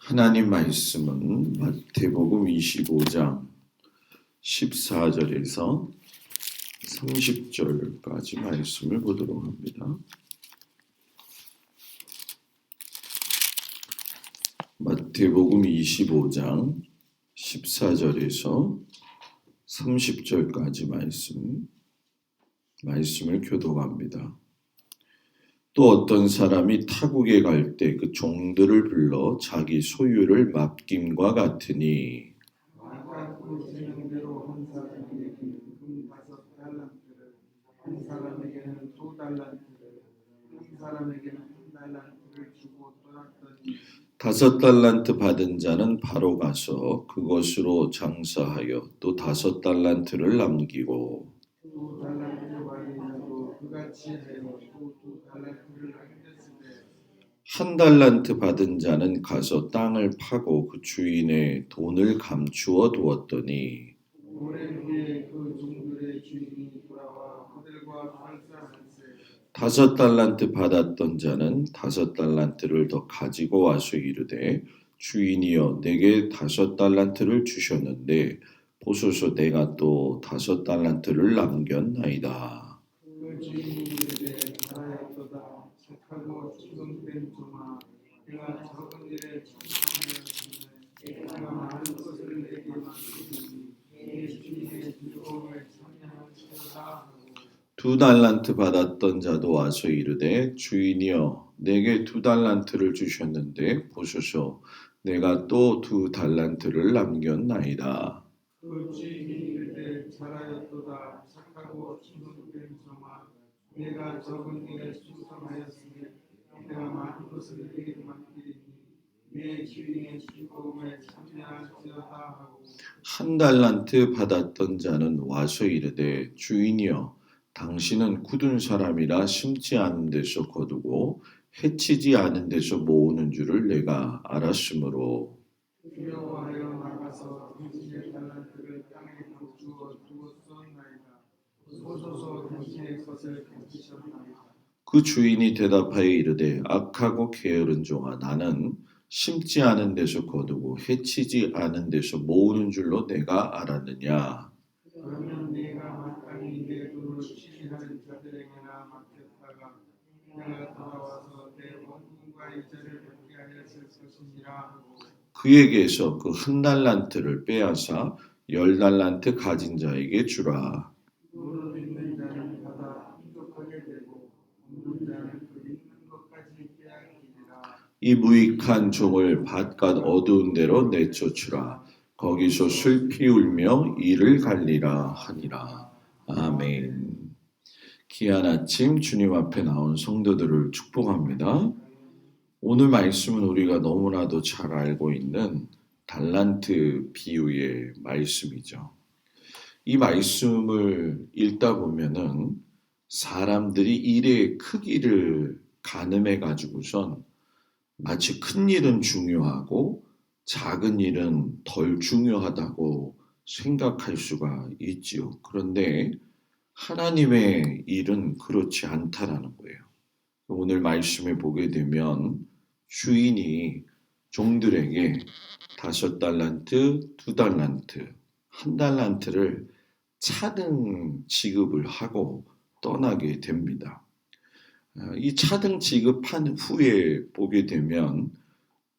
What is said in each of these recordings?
하나님 말씀은 마태복음 25장 14절에서 30절까지 말씀을 보도록 합니다. 마태복음 25장 14절에서 30절까지 말씀을 교독합니다. 또 어떤 사람이 타국에 갈 때 그 종들을 불러 자기 소유를 맡김과 같으니 한 사람에게는 2달란트를 한 사람에게는 1달란트를 주고 떠났더니 5달란트 받은 자는 바로 가서 그것으로 장사하여 또 5달란트를 남기고 2달란트 받은 자도 그같이 하여 또 2달란트를 남겼으되 1달란트 받은 자는 가서 땅을 파고 그 주인의 돈을 감추어 두었더니 오랜 후에 그 종들의 주인이 돌아와 그들과 말싸한세 5달란트 받았던 자는 5달란트를 더 가지고 와서 이르되 주인이여 내게 5달란트를 주셨는데 보소서 내가 또 5달란트를 남겼나이다. 그 주인이 이르되 잘하였도다 착하고 충성된 종아 내가 적은 일에 충성하였으니 내가 많은 것을 내게 맡기니 내 주인의 즐거움을 참여하시도다 하고 2달란트 받았던 자도 와서 이르되 주인이여 내게 2달란트를 주셨는데 보소서 내가 또 2달란트를 남겼나이다. 그 주인이 이르되 잘하였도다 착하고 충성된 종아 내가 적은 일에 충성하였으니 내가 많은 것을 내게 맡기니 내 주인의 즐거움에 참여할지어다 하고 1달란트 받았던 자는 와서 이르되 주인이여 당신은 굳은 사람이라 심지 않은 데서 거두고 해치지 않은 데서 모으는 줄을 내가 알았으므로 두려워하여 나가서 당신의 달란트를 땅에 감추어 두었사옵나이다. 보소서 당신의 것을 감추셨나이다. 그 주인이 대답하여 이르되 악하고 게으른 종아 나는 심지 않은 데서 거두고 해치지 않은 데서 모으는 줄로 내가 알았느냐. 그러면 내가 마땅히 내 돈을 취하는 자들에게나 맡겼다가 내가 돌아와서 내 원금과 이자를 받게 하였을 것이니라 하고 그에게서 그 1달란트를 빼앗아 10달란트 가진 자에게 주라. 무릎 있는 자는 받아 풍족하게 되고 없는 자는 그 있는 것까지 빼앗기리라. 이 무익한 종을 바깥 어두운 데로 내쫓으라. 거기서 슬피 울며 이를 갈리라 하니라. 아멘. 귀한 아침 주님 앞에 나온 성도들을 축복합니다. 오늘 말씀은 우리가 너무나도 잘 알고 있는 달란트 비유의 말씀이죠. 이 말씀을 읽다 보면은 사람들이 일의 크기를 가늠해 가지고선 마치 큰 일은 중요하고 작은 일은 덜 중요하다고 생각할 수가 있지요. 그런데 하나님의 일은 그렇지 않다라는 거예요. 오늘 말씀에 보게 되면 주인이 종들에게 5달란트, 2달란트, 1달란트를 차등 지급을 하고 떠나게 됩니다. 이 차등 지급한 후에 보게 되면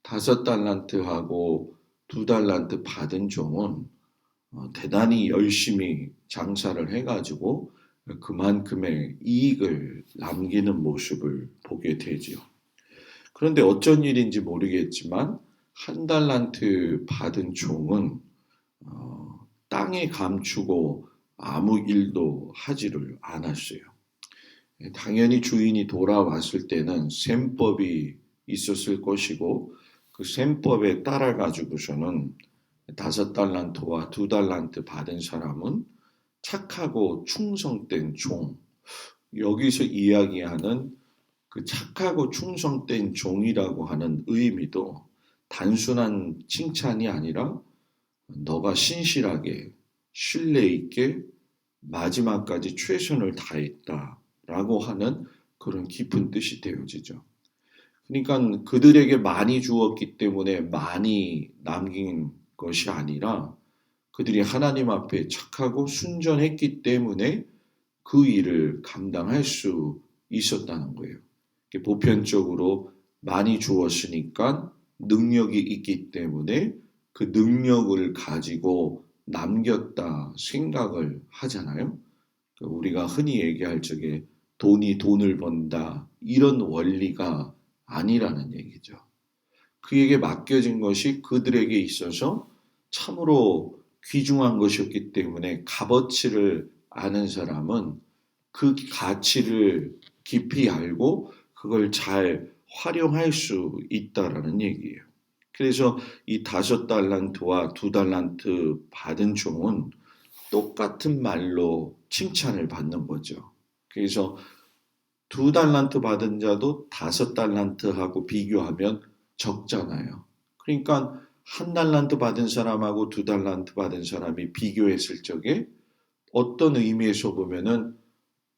5달란트하고 2달란트 받은 종은 대단히 열심히 장사를 해가지고 그만큼의 이익을 남기는 모습을 보게 되지요. 그런데 어쩐 일인지 모르겠지만 1달란트 받은 종은 땅에 감추고 아무 일도 하지를 않았어요. 당연히 주인이 돌아왔을 때는 셈법이 있었을 것이고 그 셈법에 따라 가지고서는 5달란트와 2달란트 받은 사람은 착하고 충성된 종, 여기서 이야기하는 그 착하고 충성된 종이라고 하는 의미도 단순한 칭찬이 아니라 너가 신실하게 신뢰 있게 마지막까지 최선을 다했다라고 하는 그런 깊은 뜻이 되어지죠. 그러니까 그들에게 많이 주었기 때문에 많이 남긴 것이 아니라 그들이 하나님 앞에 착하고 순전했기 때문에 그 일을 감당할 수 있었다는 거예요. 보편적으로 많이 주었으니까 능력이 있기 때문에 그 능력을 가지고 남겼다 생각을 하잖아요. 우리가 흔히 얘기할 적에 돈이 돈을 번다 이런 원리가 아니라는 얘기죠. 그에게 맡겨진 것이 그들에게 있어서 참으로 귀중한 것이었기 때문에 값어치를 아는 사람은 그 가치를 깊이 알고 그걸 잘 활용할 수 있다라는 얘기예요. 그래서 이 5달란트와 2달란트 받은 종은 똑같은 말로 칭찬을 받는 거죠. 그래서 2달란트 받은 자도 5달란트하고 비교하면 적잖아요. 그러니까 1달란트 받은 사람하고 2달란트 받은 사람이 비교했을 적에 어떤 의미에서 보면은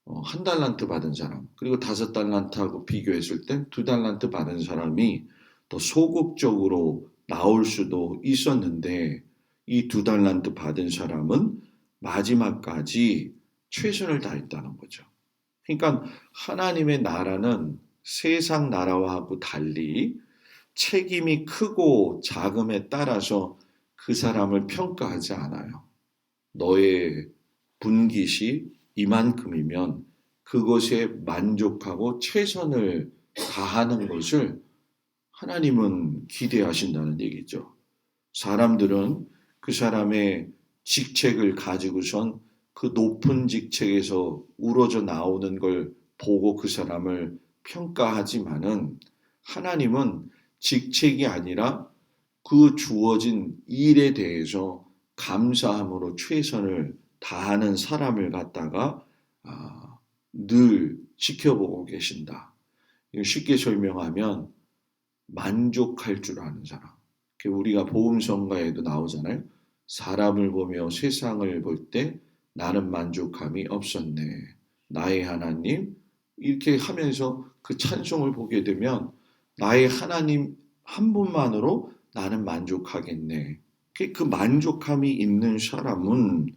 1달란트 받은 사람 그리고 5달란트하고 비교했을 땐 2달란트 받은 사람이 더 소극적으로 나올 수도 있었는데 이 2달란트 받은 사람은 마지막까지 최선을 다했다는 거죠. 그러니까 하나님의 나라는 세상 나라와하고 달리 책임이 크고 작음에 따라서 그 사람을 평가하지 않아요. 너의 분깃이 이만큼이면 그것에 만족하고 최선을 다하는 것을 하나님은 기대하신다는 얘기죠. 사람들은 그 사람의 직책을 가지고선 그 높은 직책에서 우러져 나오는 걸 보고 그 사람을 평가하지만은 하나님은 직책이 아니라 그 주어진 일에 대해서 감사함으로 최선을 다하는 사람을 갖다가 늘 지켜보고 계신다. 쉽게 설명하면 만족할 줄 아는 사람. 우리가 복음성가에도 나오잖아요. 사람을 보며 세상을 볼 때 나는 만족함이 없었네. 나의 하나님 이렇게 하면서 그 찬송을 보게 되면 나의 하나님 한 분만으로 나는 만족하겠네. 그 만족함이 있는 사람은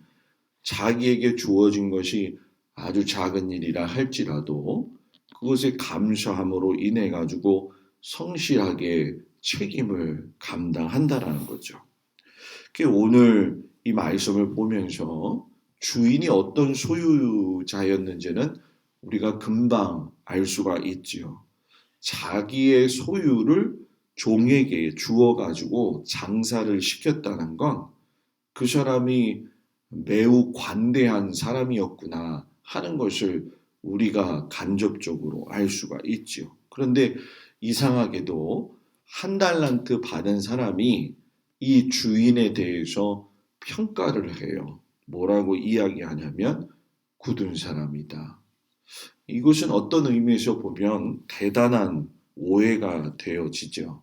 자기에게 주어진 것이 아주 작은 일이라 할지라도 그것에 감사함으로 인해 가지고 성실하게 책임을 감당한다라는 거죠. 오늘 이 말씀을 보면서 주인이 어떤 소유자였는지는 우리가 금방 알 수가 있지요. 자기의 소유를 종에게 주어 가지고 장사를 시켰다는 건 그 사람이 매우 관대한 사람이었구나 하는 것을 우리가 간접적으로 알 수가 있지요. 그런데 이상하게도 1달란트 받은 사람이 이 주인에 대해서 평가를 해요. 뭐라고 이야기하냐면 굳은 사람이다. 이것은 어떤 의미에서 보면 대단한 오해가 되어지죠.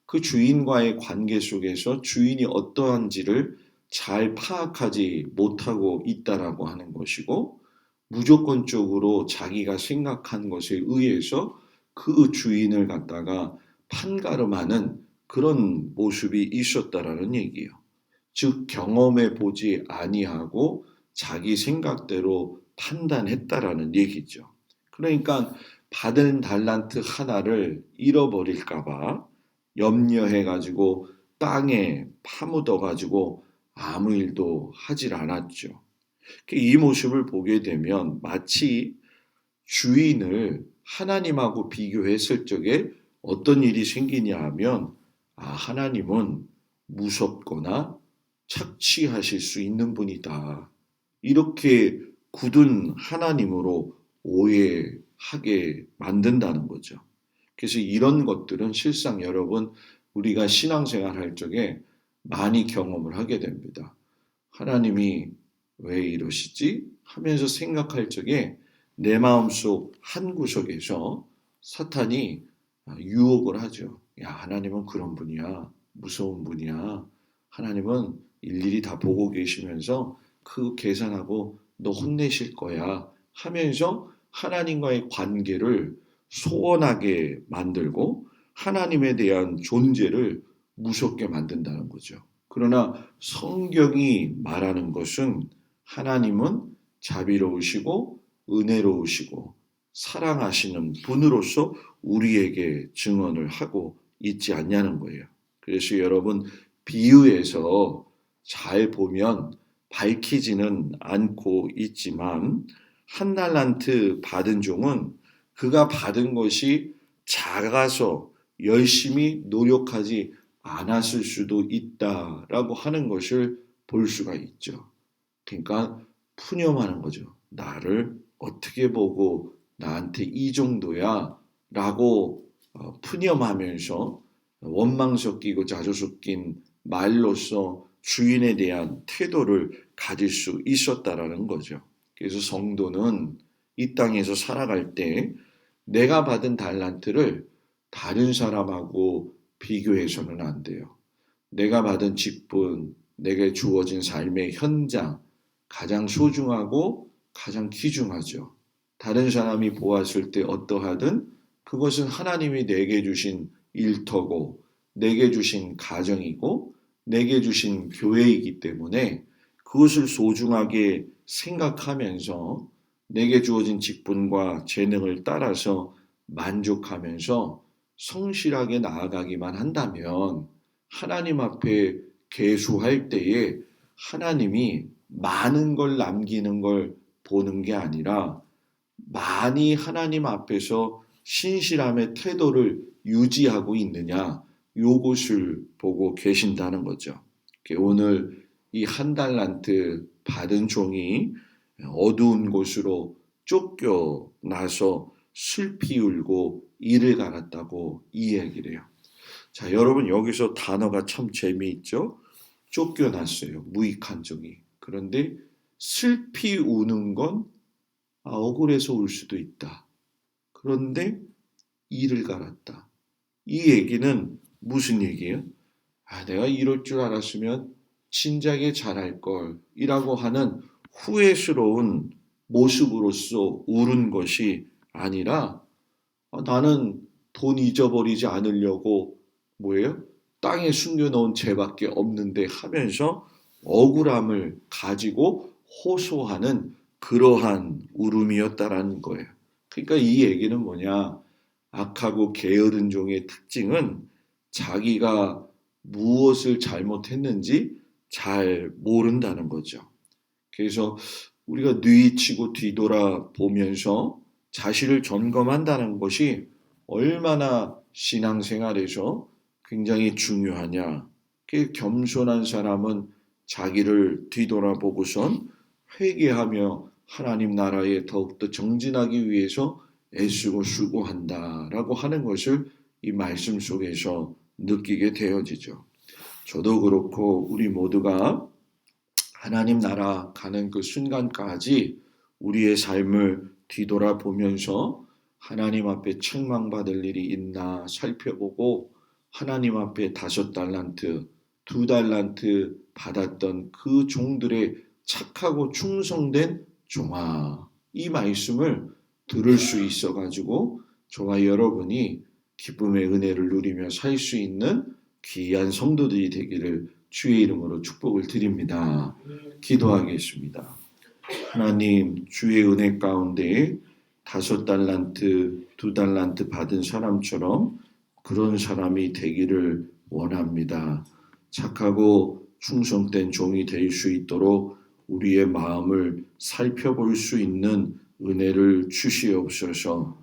그 주인과의 관계 속에서 주인이 어떠한지를 잘 파악하지 못하고 있다라고 하는 것이고 무조건적으로 자기가 생각한 것에 의해서 그 주인을 갖다가 판가름하는 그런 모습이 있었다라는 얘기예요. 즉 경험해 보지 아니하고 자기 생각대로 판단했다라는 얘기죠. 그러니까 받은 달란트 하나를 잃어버릴까 봐 염려해 가지고 땅에 파묻어 가지고 아무 일도 하질 않았죠. 이 모습을 보게 되면 마치 주인을 하나님하고 비교했을 적에 어떤 일이 생기냐 하면 하나님은 무섭거나 착취하실 수 있는 분이다. 이렇게 굳은 하나님으로 오해하게 만든다는 거죠. 그래서 이런 것들은 실상 여러분 우리가 신앙생활 할 적에 많이 경험을 하게 됩니다. 하나님이 왜 이러시지? 하면서 생각할 적에 내 마음속 한 구석에서 사탄이 유혹을 하죠. 야, 하나님은 그런 분이야. 무서운 분이야. 하나님은 일일이 다 보고 계시면서 그 계산하고 너 혼내실 거야. 하면서 하나님과의 관계를 소원하게 만들고 하나님에 대한 존재를 무섭게 만든다는 거죠. 그러나 성경이 말하는 것은 하나님은 자비로우시고 은혜로우시고 사랑하시는 분으로서 우리에게 증언을 하고 있지 않냐는 거예요. 그래서 여러분 비유에서 잘 보면 밝히지는 않고 있지만 한 달란트 받은 종은 그가 받은 것이 작아서 열심히 노력하지 않았을 수도 있다라고 하는 것을 볼 수가 있죠. 그러니까 푸념하는 거죠. 나를 어떻게 보고 나한테 이 정도야 라고 푸념하면서 원망 섞이고 자조 섞인 말로써 주인에 대한 태도를 가질 수 있었다라는 거죠. 그래서 성도는 이 땅에서 살아갈 때 내가 받은 달란트를 다른 사람하고 비교해서는 안 돼요. 내가 받은 직분, 내게 주어진 삶의 현장, 가장 소중하고 가장 귀중하죠. 다른 사람이 보았을 때 어떠하든 그것은 하나님이 내게 주신 일터고, 내게 주신 가정이고, 내게 주신 교회이기 때문에 그것을 소중하게 생각하면서 내게 주어진 직분과 재능을 따라서 만족하면서 성실하게 나아가기만 한다면 하나님 앞에 계수할 때에 하나님이 많은 걸 남기는 걸 보는 게 아니라 많이 하나님 앞에서 신실함의 태도를 유지하고 있느냐 요것을 보고 계신다는 거죠. 오늘 이 한 달란트 받은 종이 어두운 곳으로 쫓겨나서 슬피 울고 이를 갈았다고 이 얘기를 해요. 자, 여러분 여기서 단어가 참 재미있죠? 쫓겨났어요. 무익한 종이. 그런데 슬피 우는 건 억울해서 울 수도 있다. 그런데 이를 갈았다. 이 얘기는 무슨 얘기예요? 내가 이럴 줄 알았으면 진작에 잘할 걸 이라고 하는 후회스러운 모습으로서 울은 것이 아니라 나는 돈 잊어버리지 않으려고 뭐예요? 땅에 숨겨놓은 죄밖에 없는데 하면서 억울함을 가지고 호소하는 그러한 울음이었다라는 거예요. 그러니까 이 얘기는 뭐냐? 악하고 게으른 종의 특징은 자기가 무엇을 잘못했는지 잘 모른다는 거죠. 그래서 우리가 뉘치고 뒤돌아 보면서 자신을 점검한다는 것이 얼마나 신앙생활에서 굉장히 중요하냐. 그 겸손한 사람은 자기를 뒤돌아보고선 회개하며 하나님 나라에 더욱더 정진하기 위해서 애쓰고 수고한다라고 하는 것을 이 말씀 속에서 느끼게 되어지죠. 저도 그렇고 우리 모두가 하나님 나라 가는 그 순간까지 우리의 삶을 뒤돌아보면서 하나님 앞에 책망받을 일이 있나 살펴보고 하나님 앞에 5달란트, 2달란트 받았던 그 종들의 착하고 충성된 종아, 이 말씀을 들을 수 있어가지고 저와 여러분이 기쁨의 은혜를 누리며 살 수 있는 귀한 성도들이 되기를 주의 이름으로 축복을 드립니다. 기도하겠습니다. 하나님, 주의 은혜 가운데 5달란트, 2달란트 받은 사람처럼 그런 사람이 되기를 원합니다. 착하고 충성된 종이 될 수 있도록 우리의 마음을 살펴볼 수 있는 은혜를 주시옵소서.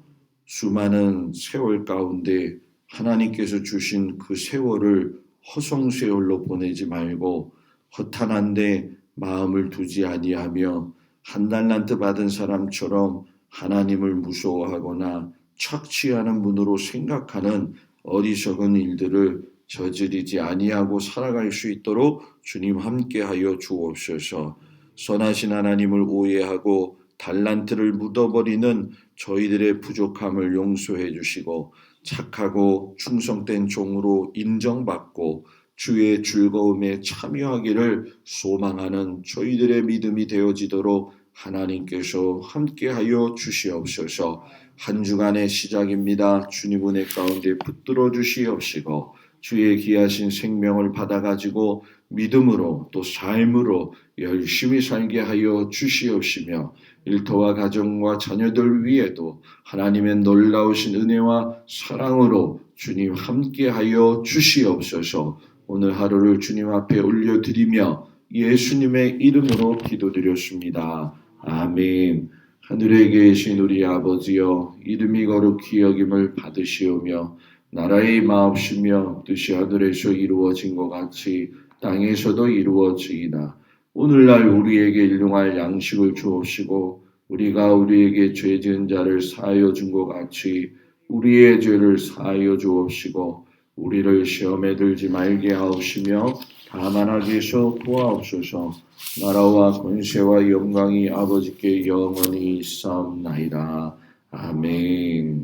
수많은 세월 가운데 하나님께서 주신 그 세월을 허송세월로 보내지 말고 허탄한데 마음을 두지 아니하며 한 달란트 받은 사람처럼 하나님을 무서워하거나 착취하는 분으로 생각하는 어리석은 일들을 저지르지 아니하고 살아갈 수 있도록 주님 함께하여 주옵소서. 선하신 하나님을 오해하고 달란트를 묻어버리는 저희들의 부족함을 용서해 주시고 착하고 충성된 종으로 인정받고 주의 즐거움에 참여하기를 소망하는 저희들의 믿음이 되어지도록 하나님께서 함께하여 주시옵소서. 한 주간의 시작입니다. 주님 은혜 가운데 붙들어 주시옵시고 주의 귀하신 생명을 받아가지고 믿음으로 또 삶으로 열심히 살게 하여 주시옵시며 일터와 가정과 자녀들 위에도 하나님의 놀라우신 은혜와 사랑으로 주님 함께하여 주시옵소서. 오늘 하루를 주님 앞에 올려드리며 예수님의 이름으로 기도드렸습니다. 아멘. 하늘에 계신 우리 아버지여, 이름이 거룩히 여김을 받으시오며 나라의 마옵시며 뜻이 하늘에서 이루어진 것 같이 땅에서도 이루어지이다. 오늘날 우리에게 일용할 양식을 주옵시고 우리가 우리에게 죄 지은 자를 사하여 준 것 같이 우리의 죄를 사하여 주옵시고 우리를 시험에 들지 말게 하옵시며 다만 악에서 구하옵소서. 나라와 권세와 영광이 아버지께 영원히 있사옵나이다. 아멘.